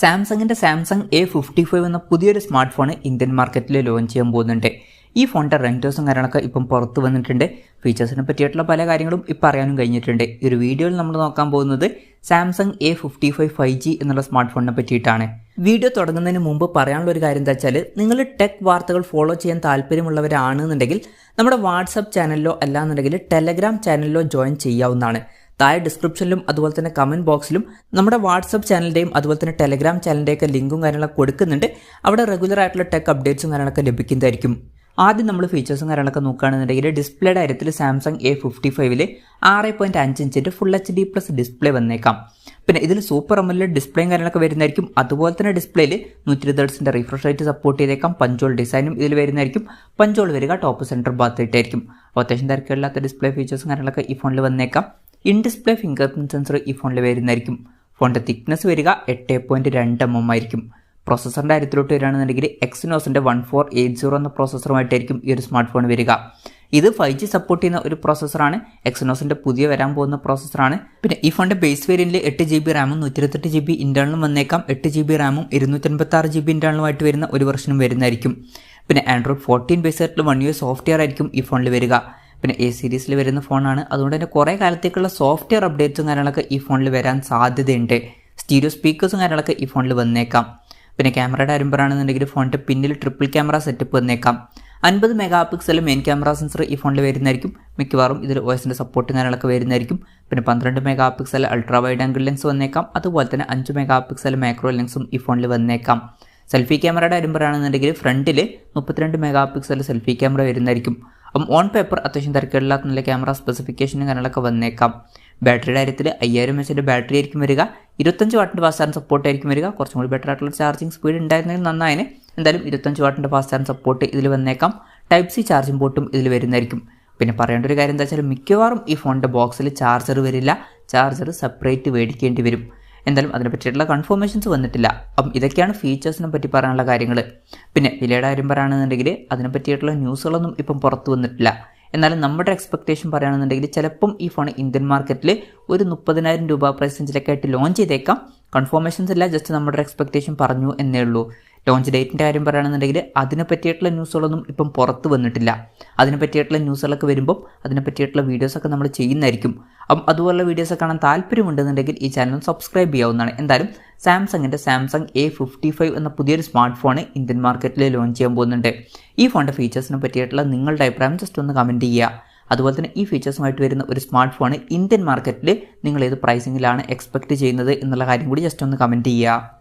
സാംസങ്ങിൻ്റെ Samsung A55 എന്ന പുതിയൊരു സ്മാർട്ട് ഫോൺ ഇന്ത്യൻ മാർക്കറ്റിൽ ലോഞ്ച് ചെയ്യാൻ പോകുന്നുണ്ട്. ഈ ഫോണിൻ്റെ റെൻറ്റേഴ്സും കാര്യങ്ങളൊക്കെ ഇപ്പം പുറത്ത് വന്നിട്ടുണ്ട്. ഫീച്ചേഴ്സിനെ പറ്റിയിട്ടുള്ള പല കാര്യങ്ങളും ഇപ്പം അറിയാനും കഴിഞ്ഞിട്ടുണ്ട്. ഈ ഒരു വീഡിയോയിൽ നമ്മൾ നോക്കാൻ പോകുന്നത് സാംസങ് A55 5G എന്നുള്ള സ്മാർട്ട് ഫോണിനെ പറ്റിയിട്ടാണ്. വീഡിയോ തുടങ്ങുന്നതിന് മുമ്പ് പറയാനുള്ള ഒരു കാര്യം എന്താ വെച്ചാൽ, നിങ്ങൾ ടെക് വാർത്തകൾ ഫോളോ ചെയ്യാൻ താല്പര്യമുള്ളവരാണെന്നുണ്ടെങ്കിൽ നമ്മുടെ വാട്സപ്പ് ചാനലിലോ അല്ലാന്നുണ്ടെങ്കിൽ ടെലഗ്രാം ചാനലിലോ ജോയിൻ ചെയ്യാവുന്നതാണ്. താഴെ ഡിസ്ക്രിപ്ഷനിലും അതുപോലെ തന്നെ കമൻറ്റ് ബോക്സിലും നമ്മുടെ വാട്സപ്പ് ചാനലിൻ്റെയും അതുപോലെ തന്നെ ടെലഗ്രാം ചാനലിൻ്റെയൊക്കെ ലിങ്കും കാര്യങ്ങളൊക്കെ കൊടുക്കുന്നുണ്ട്. അവിടെ റെഗുലർ ആയിട്ടുള്ള ടെക് അപ്ഡേറ്റ്സും കാര്യങ്ങളൊക്കെ ലഭിക്കുന്നതായിരിക്കും. ആദ്യം നമ്മൾ ഫീച്ചേഴ്സും കാര്യങ്ങളൊക്കെ നോക്കുകയാണെന്നുണ്ടെങ്കിൽ ഡിസ്പ്ലേയുടെ കാര്യത്തിൽ സാംസങ് A55 6.5 ഇഞ്ചിൻ്റെ ഫുൾ HD+ ഡിസ്പ്ലേ വന്നേക്കാം. പിന്നെ ഇതിൽ സൂപ്പർ AMOLED ഡിസ്പ്ലേയും കാര്യങ്ങളൊക്കെ വരുന്നതായിരിക്കും. അതുപോലെ തന്നെ ഡിസ്പ്ലേയിൽ 120 Hz റിഫ്രഷ് റേറ്റ് സപ്പോർട്ട് ചെയ്തേക്കാം. പഞ്ചോൾ ഡിസൈനും ഇതിൽ വരുന്നതായിരിക്കും. പഞ്ചോൾ വരിക ടോപ്പ് സെൻറ്റർ ഭാഗത്തായിട്ടായിരിക്കും. അപ്പോൾ അത്യാവശ്യം തിരക്കില്ലാത്ത ഡിസ്പ്ലേ ഫീച്ചേഴ്സും കാര്യങ്ങളൊക്കെ ഈ ഫോണിൽ വന്നേക്കാം. In display finger print sensor ഈ ഫോണിൽ വരുന്നതായിരിക്കും. ഫോണിൻ്റെ തിക്നെസ് വരിക 8.2 mm ആയിരിക്കും. പ്രോസസ്സറിൻ്റെ കാര്യത്തിലോട്ട് വരികയാണെന്നുണ്ടെങ്കിൽ എക്സിനോസിൻ്റെ 1480 എന്ന പ്രോസസ്സറുമായിട്ടായിരിക്കും ഈ ഒരു സ്മാർട്ട് ഫോൺ വരിക. ഇത് 5G സപ്പോർട്ട് ചെയ്യുന്ന ഒരു പ്രോസസ്സറാണ്. എക്സിനോസിൻ്റെ പുതിയ വരാൻ പോകുന്ന പ്രോസസ്സറാണ്. പിന്നെ ഈ ഫോണിൻ്റെ ബേസ് വേരിയൻറ്റിൽ 8GB റാമും 128GB ഇൻറ്റേർണലും വന്നേക്കാം. 8GB റാമും 256GB ഇൻറ്റേർണലുമായിട്ട് വരുന്ന ഒരു വെർഷനും വരുന്നതായിരിക്കും. പിന്നെ ആൻഡ്രോയിഡ് 14 ബേസ് ആയിട്ടുള്ള 1 UI സോഫ്റ്റ്വെയർ ആയിരിക്കും ഈ ഫോണിൽ വരിക. പിന്നെ A സീരീസിൽ വരുന്ന ഫോണാണ്. അതുകൊണ്ട് തന്നെ കുറേ കാലത്തേക്കുള്ള സോഫ്റ്റ്വെയർ അപ്ഡേറ്റ്സും കാര്യങ്ങളൊക്കെ ഈ ഫോണിൽ വരാൻ സാധ്യതയുണ്ട്. സ്റ്റീരിയോ സ്പീക്കേഴ്സും കാര്യങ്ങളൊക്കെ ഈ ഫോണിൽ വന്നേക്കാം. പിന്നെ ക്യാമറയുടെ കാര്യം പറയുകയാണെന്നുണ്ടെങ്കിൽ ഫോണിൻ്റെ പിന്നിൽ ട്രിപ്പിൾ ക്യാമറ സെറ്റപ്പ് വന്നേക്കാം. 50 MP മെയിൻ ക്യാമറ സെൻസർ ഈ ഫോണിൽ വരുന്നതായിരിക്കും. മിക്കവാറും ഇതിൽ OSൻ്റെ സപ്പോർട്ടും കാര്യങ്ങളൊക്കെ വരുന്നതായിരിക്കും. പിന്നെ 12 MP ultra wide angle lens വന്നേക്കാം. അതുപോലെ തന്നെ 5 MP മാക്രോ ലെൻസും ഈ ഫോണിൽ വന്നേക്കാം. സെൽഫി ക്യാമറയുടെ കാര്യം പറയുകയാണെന്നുണ്ടെങ്കിൽ ഫ്രണ്ടിൽ 32 MP സെൽഫി ക്യാമറ വരുന്നതായിരിക്കും. അപ്പം ഓൺ പേപ്പർ അത്യാവശ്യം തിരക്കേടില്ലാത്ത നല്ല ക്യാമറ സ്പെസിഫിക്കേഷനും കാര്യങ്ങളൊക്കെ വന്നേക്കാം. ബാറ്ററിയുടെ കാര്യത്തിൽ 5000 mAh ബാറ്ററി ആയിരിക്കും വരിക. 25 വാട്ടിൻ്റെ ഫാസ്റ്റ് ചാർജ് സപ്പോർട്ട് ആയിരിക്കും വരിക. കുറച്ചും കൂടി ബെറ്റർ ആയിട്ടുള്ള ചാർജിങ് സ്പീഡ് ഉണ്ടായിരുന്നെങ്കിൽ നന്നായിന്. എന്തായാലും 25 വാട്ടിൻ്റെ ഫാസ്റ്റ് ചാർജ് സപ്പോർട്ട് ഇതിൽ വന്നേക്കാം. ടൈപ്പ് C ചാർജിംഗ് പോർട്ടും ഇതിൽ വരുന്നതായിരിക്കും. പിന്നെ പറയേണ്ട ഒരു കാര്യം എന്താ വെച്ചാൽ, മിക്കവാറും ഈ ഫോണിൻ്റെ ബോക്സിൽ ചാർജർ വരില്ല. ചാർജർ സെപ്പറേറ്റ് മേടിക്കേണ്ടി വരും. എന്തായാലും അതിനെ പറ്റിയിട്ടുള്ള കൺഫർമേഷൻസ് വന്നിട്ടില്ല. അപ്പം ഇതൊക്കെയാണ് ഫീച്ചേഴ്സിനെ പറ്റി പറയാനുള്ള കാര്യങ്ങൾ. പിന്നെ വിലയുടെ കാര്യം പറയുകയാണെന്നുണ്ടെങ്കിൽ അതിനെ പറ്റിയിട്ടുള്ള ന്യൂസുകളൊന്നും ഇപ്പം പുറത്ത് വന്നിട്ടില്ല. എന്നാലും നമ്മുടെ എക്സ്പെക്റ്റേഷൻ പറയുകയാണെന്നുണ്ടെങ്കിൽ ചിലപ്പം ഈ ഫോൺ ഇന്ത്യൻ മാർക്കറ്റിൽ ഒരു 30,000 രൂപ പ്രൈസ് റേഞ്ചിലൊക്കെ ആയിട്ട് ലോഞ്ച് ചെയ്തേക്കാം. കൺഫർമേഷൻസ് ഇല്ല, ജസ്റ്റ് നമ്മുടെ എക്സ്പെക്റ്റേഷൻ പറഞ്ഞു എന്നേ ഉള്ളൂ. ലോഞ്ച് ഡേറ്റിൻ്റെ കാര്യം പറയുകയാണെന്നുണ്ടെങ്കിൽ അതിനെ പറ്റിയിട്ടുള്ള ന്യൂസുകളൊന്നും ഇപ്പം പുറത്ത് വന്നിട്ടില്ല. അതിനെ പറ്റിയിട്ടുള്ള ന്യൂസുകളൊക്കെ വരുമ്പം അതിനെ പറ്റിയിട്ടുള്ള വീഡിയോസൊക്കെ നമ്മൾ ചെയ്യുന്നതായിരിക്കും. അപ്പം അതുപോലുള്ള വീഡിയോസ് കാണാൻ താല്പര്യമുണ്ടെന്നുണ്ടെങ്കിൽ ഈ ചാനൽ സബ്സ്ക്രൈബ് ചെയ്യാവുന്നതാണ്. എന്തായാലും സാംസങ്ങിൻ്റെ സാംസങ് A55 എന്ന പുതിയൊരു സ്മാർട്ട് ഫോൺ ഇന്ത്യൻ മാർക്കറ്റിൽ ലോഞ്ച് ചെയ്യാൻ പോകുന്നുണ്ട്. ഈ ഫോണിൻ്റെ ഫീച്ചേഴ്സിനെ പറ്റിയിട്ടുള്ള നിങ്ങളുടെ അഭിപ്രായം ജസ്റ്റ് ഒന്ന് കമൻറ്റ് ചെയ്യുക. അതുപോലെ തന്നെ ഈ ഫീച്ചേഴ്സുമായിട്ട് വരുന്ന ഒരു സ്മാർട്ട് ഫോൺ ഇന്ത്യൻ മാർക്കറ്റിൽ നിങ്ങൾ ഏത് പ്രൈസിങ്ങിലാണ് എക്സ്പെക്റ്റ് ചെയ്യുന്നത് എന്നുള്ള കാര്യം കൂടി ജസ്റ്റ് ഒന്ന് കമൻറ്റ് ചെയ്യുക.